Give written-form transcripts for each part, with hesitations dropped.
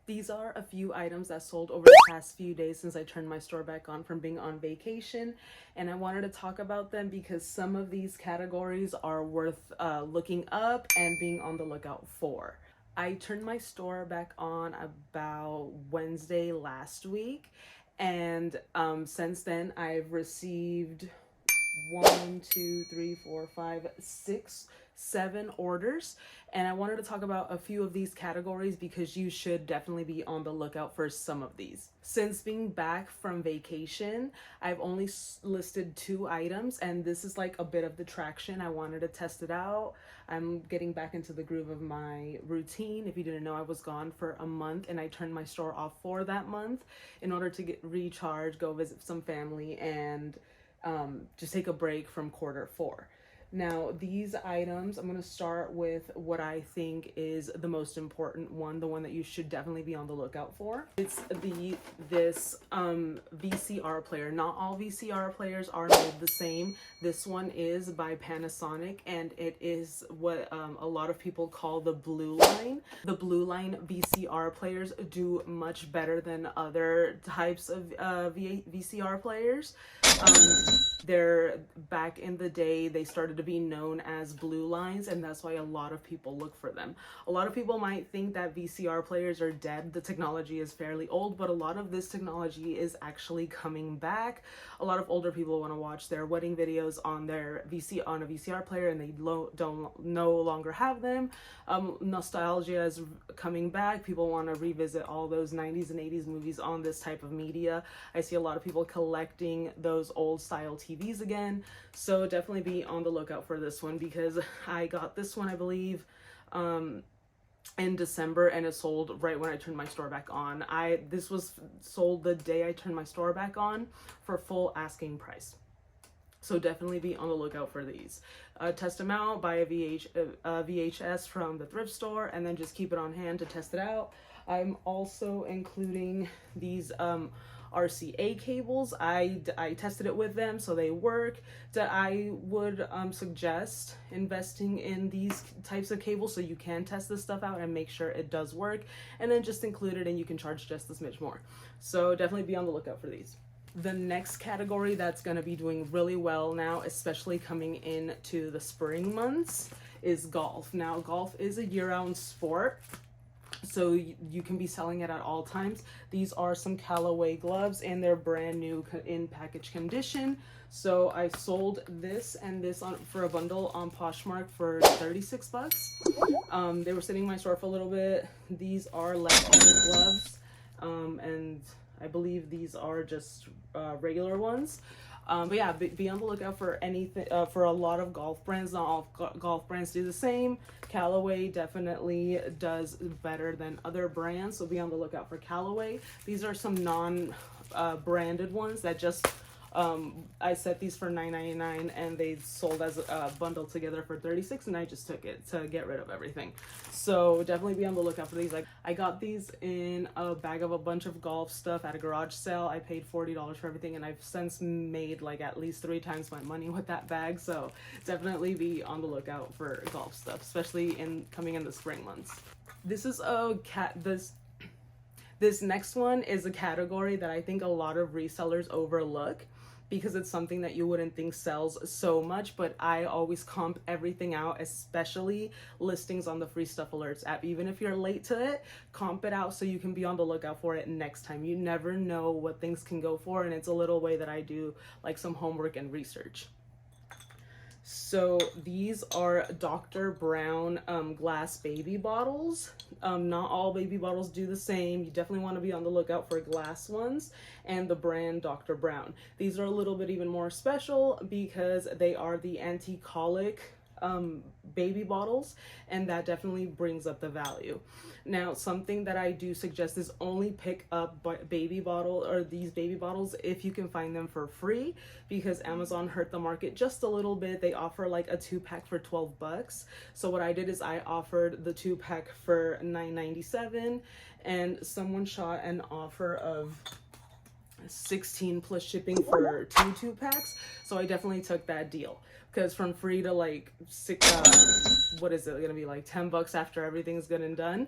These are a few items that sold over the past few days since I turned my store back on from being on vacation, and I wanted to talk about them because some of these categories are worth looking up and being on the lookout for. I turned my store back on about Wednesday last week, and since then I've received 7 orders, and I wanted to talk about a few of these categories because you should definitely be on the lookout for some of these. Since being back from vacation, I've only listed 2 items, and this is like a bit of the traction. I wanted to test it out. I'm getting back into the groove of my routine. If you didn't know, I was gone for a month, and I turned my store off for that month in order to get recharged, go visit some family, and just take a break from Q4. Now, these items, I'm going to start with what I think is the most important one, the one that you should definitely be on the lookout for. It's this VCR player. Not all VCR players are made the same. This one is by Panasonic, and it is what a lot of people call the blue line. The blue line VCR players do much better than other types of VCR players. They're back in the day, they started to be known as blue lines, and that's why a lot of people look for them. A lot of people might think that VCR players are dead. The technology is fairly old, but a lot of this technology is actually coming back. A lot of older people want to watch their wedding videos on their on a VCR player, and they don't no longer have them. Nostalgia is coming back. People want to revisit all those 90s and 80s movies on this type of media. I see a lot of people collecting those old style TVs again, so definitely be on the lookout for this one because I got this one, I believe, in December, and it sold right when I turned my store back on. This was sold the day I turned my store back on for full asking price. So definitely be on the lookout for these. Test them out, buy a VHS from the thrift store, and then just keep it on hand to test it out. I'm also including these RCA cables. I tested it with them, so they work. That I would suggest investing in these types of cables so you can test this stuff out and make sure it does work, and then just include it and you can charge just this much more. So definitely be on the lookout for these. The next category that's going to be doing really well now, especially coming into the spring months, is golf. Now, golf is a year-round sport, so you can be selling it at all times. These are some Callaway gloves, and they're brand new in package condition. So I sold this and this for a bundle on Poshmark for 36 bucks. They were sitting in my store for a little bit. These are left-handed gloves, and I believe these are just regular ones. But yeah, be on the lookout for anything, for a lot of golf brands. Not all golf brands do the same. Callaway definitely does better than other brands, so be on the lookout for Callaway. These are some non-branded ones that just, I set these for $9.99 and they sold as a bundle together for $36, and I just took it to get rid of everything. So definitely be on the lookout for these. Like, I got these in a bag of a bunch of golf stuff at a garage sale. I paid $40 for everything, and I've since made like at least 3 times my money with that bag. So definitely be on the lookout for golf stuff, especially coming in the spring months. This is this next one is a category that I think a lot of resellers overlook because it's something that you wouldn't think sells so much, but I always comp everything out, especially listings on the Free Stuff Alerts app. Even if you're late to it, comp it out so you can be on the lookout for it next time. You never know what things can go for, and it's a little way that I do like some homework and research. So these are Dr. Brown glass baby bottles. Not all baby bottles do the same. You definitely want to be on the lookout for glass ones, and the brand Dr. Brown. These are a little bit even more special because they are the anti-colic baby bottles, and that definitely brings up the value. Now, something that I do suggest is only pick up these baby bottles if you can find them for free, because Amazon hurt the market just a little bit. They offer like a 2-pack for 12 bucks. So what I did is I offered the 2-pack for $9.97, and someone shot an offer of 16 plus shipping for 2 2-packs. So I definitely took that deal, because from free to like what is it gonna be, like 10 bucks after everything's good and done.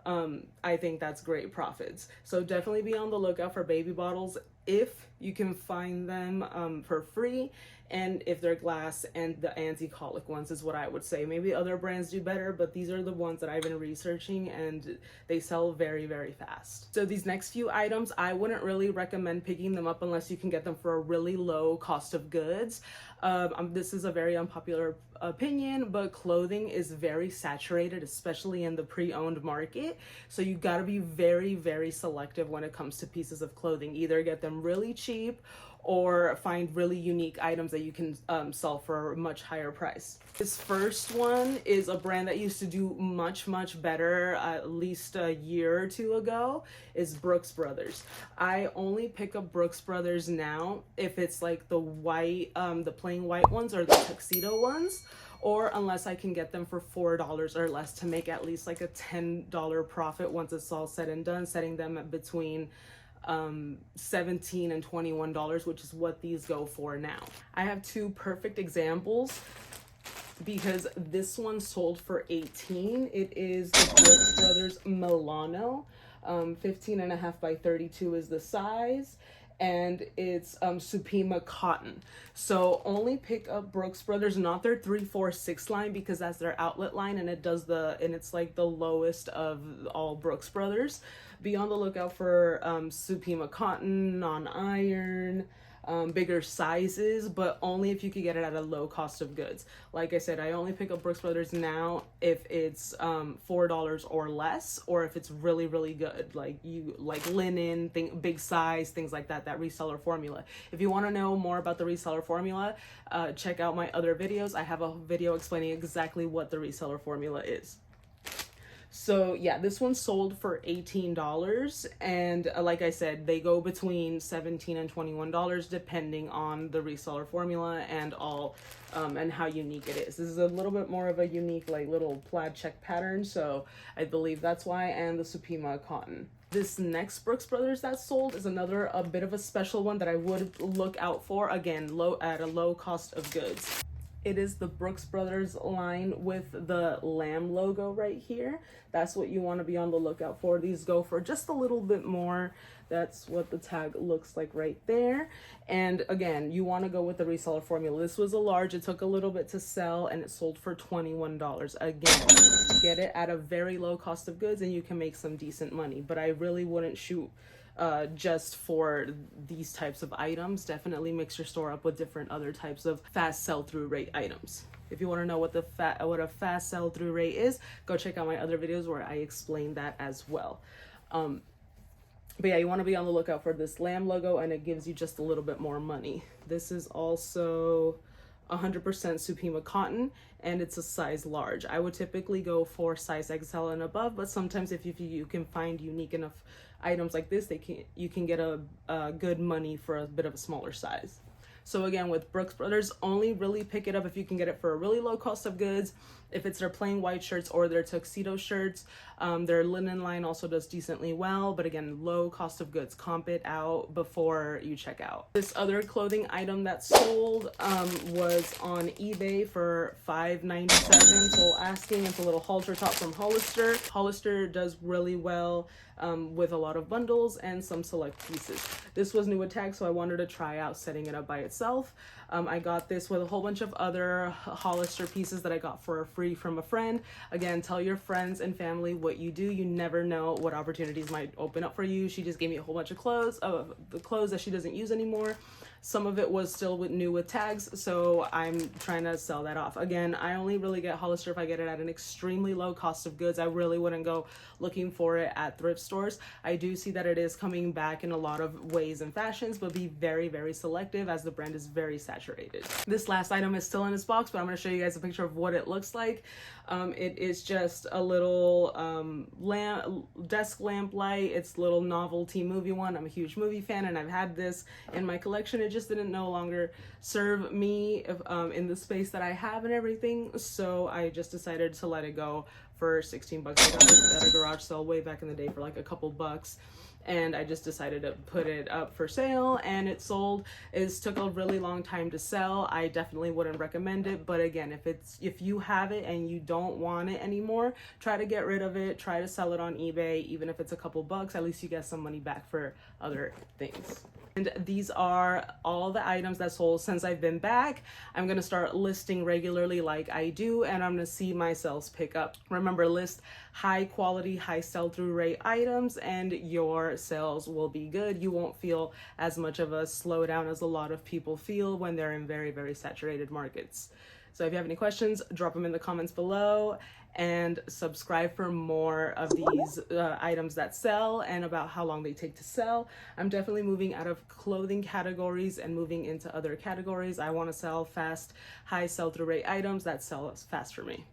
I think that's great profits. So definitely be on the lookout for baby bottles if you can find them for free, and if they're glass, and the anti-colic ones is what I would say. Maybe other brands do better, but these are the ones that I've been researching, and they sell very, very fast. So these next few items, I wouldn't really recommend picking them up unless you can get them for a really low cost of goods. This is a very unpopular opinion, but clothing is very saturated, especially in the pre-owned market. So you got to be very, very selective when it comes to pieces of clothing. Either get them really cheap or find really unique items that you can sell for a much higher price. This first one is a brand that used to do much better at least a year or two ago, is Brooks Brothers. I only pick up Brooks Brothers now if it's like the white, the plain white ones or the tuxedo ones, or unless I can get them for $4 or less to make at least like a $10 profit once it's all said and done, setting them at between $17 and $21, which is what these go for now. I have two perfect examples because this one sold for $18. It is the Brooks Brothers Milano. 15.5 by 32 is the size, and it's Supima cotton. So only pick up Brooks Brothers, not their 3, 4, 6 line, because that's their outlet line, and it's like the lowest of all Brooks Brothers. Be on the lookout for Supima cotton, non-iron, bigger sizes, but only if you could get it at a low cost of goods. Like I said, I only pick up Brooks Brothers now if it's $4 or less, or if it's really good, like linen, big size, things like that reseller formula. If you want to know more about the reseller formula, check out my other videos. I have a video explaining exactly what the reseller formula is. So yeah, this one sold for $18, and like I said, they go between $17 and $21 depending on the reseller formula and all, and how unique it is. This is a little bit more of a unique, like little plaid check pattern, so I believe that's why, and the Supima cotton. This next Brooks Brothers that sold is a bit of a special one that I would look out for, again, at a low cost of goods. It is the Brooks Brothers line with the lamb logo right here. That's what you want to be on the lookout for. These go for just a little bit more. That's what the tag looks like right there. And again, you want to go with the reseller formula. This was a large. It took a little bit to sell, and it sold for $21. Again, get it at a very low cost of goods, and you can make some decent money. But I really wouldn't shoot just for these types of items. Definitely mix your store up with different other types of fast sell-through rate items. If you want to know what a fast sell-through rate is, go check out my other videos where I explain that as well. But yeah, you want to be on the lookout for this lamb logo, and it gives you just a little bit more money. This is also 100% Supima cotton, and it's a size large. I would typically go for size XL and above, but sometimes if you can find unique enough items like this, you can get a good money for a bit of a smaller size. So again, with Brooks Brothers, only really pick it up if you can get it for a really low cost of goods. If it's their plain white shirts or their tuxedo shirts, their linen line also does decently well, but again, low cost of goods. Comp it out before you check out. This other clothing item that sold was on eBay for $5.97. So asking, it's a little halter top from Hollister. Hollister does really well with a lot of bundles and some select pieces. This was new with tag, so I wanted to try out setting it up by itself. I got this with a whole bunch of other Hollister pieces that I got for free from a friend. Again, tell your friends and family what you do. You never know what opportunities might open up for you. She just gave me a whole bunch of clothes, the clothes that she doesn't use anymore. Some of it was still new with tags, so I'm trying to sell that off. Again, I only really get Hollister if I get it at an extremely low cost of goods. I really wouldn't go looking for it at thrift stores. I do see that it is coming back in a lot of ways and fashions, but be very selective as the brand is very saturated. This last item is still in its box, but I'm going to show you guys a picture of what it looks like. It is just a little desk lamp light. It's a little novelty movie one. I'm a huge movie fan, and I've had this in my collection. It just didn't no longer serve me in the space that I have and everything, so I just decided to let it go for 16 bucks. I got it at a garage sale way back in the day for like a couple bucks, and I just decided to put it up for sale, and it sold. It took a really long time to sell. I definitely wouldn't recommend it, but again, if you have it and you don't want it anymore, try to get rid of it. Try to sell it on eBay, even if it's a couple bucks. At least you get some money back for other things. And these are all the items that sold since I've been back. I'm going to start listing regularly like I do, and I'm going to see my sales pick up. Remember, list high quality, high sell-through rate items, and your sales will be good. You won't feel as much of a slowdown as a lot of people feel when they're in very, very saturated markets. So if you have any questions, drop them in the comments below, and subscribe for more of these items that sell and about how long they take to sell. I'm definitely moving out of clothing categories and moving into other categories. I want to sell fast, high sell-through rate items that sell fast for me.